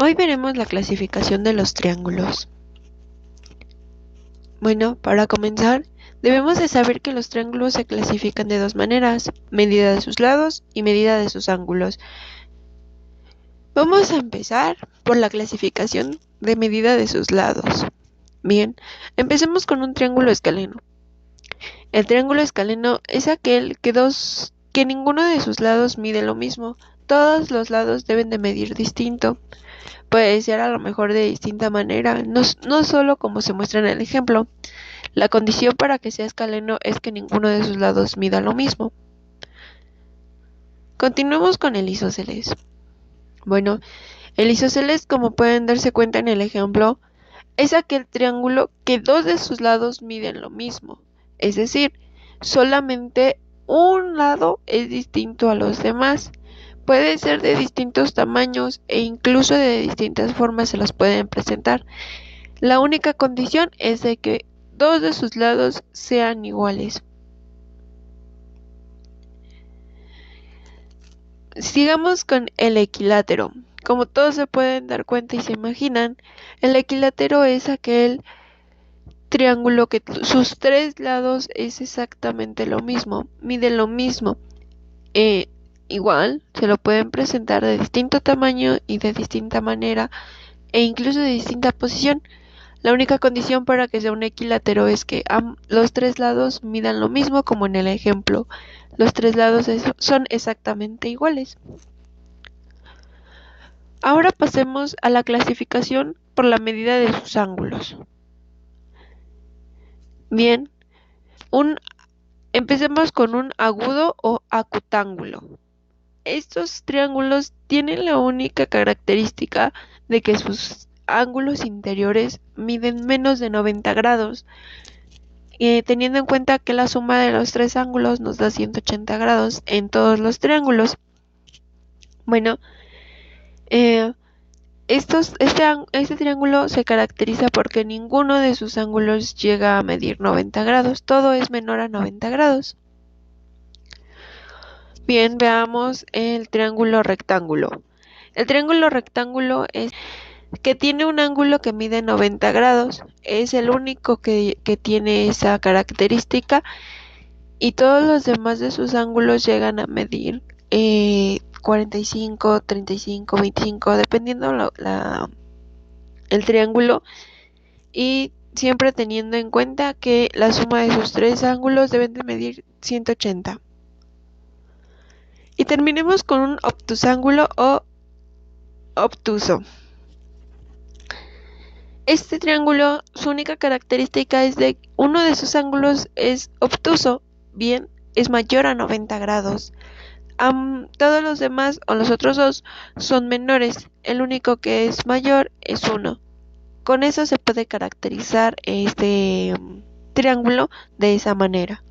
Hoy veremos la clasificación de los triángulos. Bueno, para comenzar, debemos de saber que los triángulos se clasifican de dos maneras: medida de sus lados y medida de sus ángulos. Vamos a empezar por la clasificación de medida de sus lados. Bien, empecemos con un triángulo escaleno. El triángulo escaleno es aquel que ninguno de sus lados mide lo mismo. Todos los lados deben de medir distinto. Puede ser a lo mejor de distinta manera, no solo como se muestra en el ejemplo. La condición para que sea escaleno es que ninguno de sus lados mida lo mismo. Continuemos con el isósceles. Bueno, el isósceles, como pueden darse cuenta en el ejemplo, es aquel triángulo que dos de sus lados miden lo mismo, es decir, solamente un lado es distinto a los demás. Puede ser de distintos tamaños e incluso de distintas formas se las pueden presentar. La única condición es de que dos de sus lados sean iguales. Sigamos con el equilátero. Como todos se pueden dar cuenta y se imaginan, el equilátero es aquel triángulo que sus tres lados es exactamente lo mismo, mide lo mismo. Igual, se lo pueden presentar de distinto tamaño y de distinta manera e incluso de distinta posición. La única condición para que sea un equilátero es que los tres lados midan lo mismo, como en el ejemplo. Los tres lados son exactamente iguales. Ahora pasemos a la clasificación por la medida de sus ángulos. Bien, empecemos con un agudo o acutángulo. Estos triángulos tienen la única característica de que sus ángulos interiores miden menos de 90 grados, teniendo en cuenta que la suma de los tres ángulos nos da 180 grados en todos los triángulos. Bueno, este triángulo se caracteriza porque ninguno de sus ángulos llega a medir 90 grados, todo es menor a 90 grados. Bien, veamos el triángulo rectángulo. El triángulo rectángulo es que tiene un ángulo que mide 90 grados, es el único que tiene esa característica, y todos los demás de sus ángulos llegan a medir 45, 35, 25, dependiendo el triángulo, y siempre teniendo en cuenta que la suma de sus tres ángulos deben de medir 180. Y terminemos con un obtusángulo o obtuso. Este triángulo, su única característica es de uno de sus ángulos es obtuso, bien, es mayor a 90 grados. Todos los demás o los otros dos son menores, el único que es mayor es 1. Con eso se puede caracterizar este triángulo de esa manera.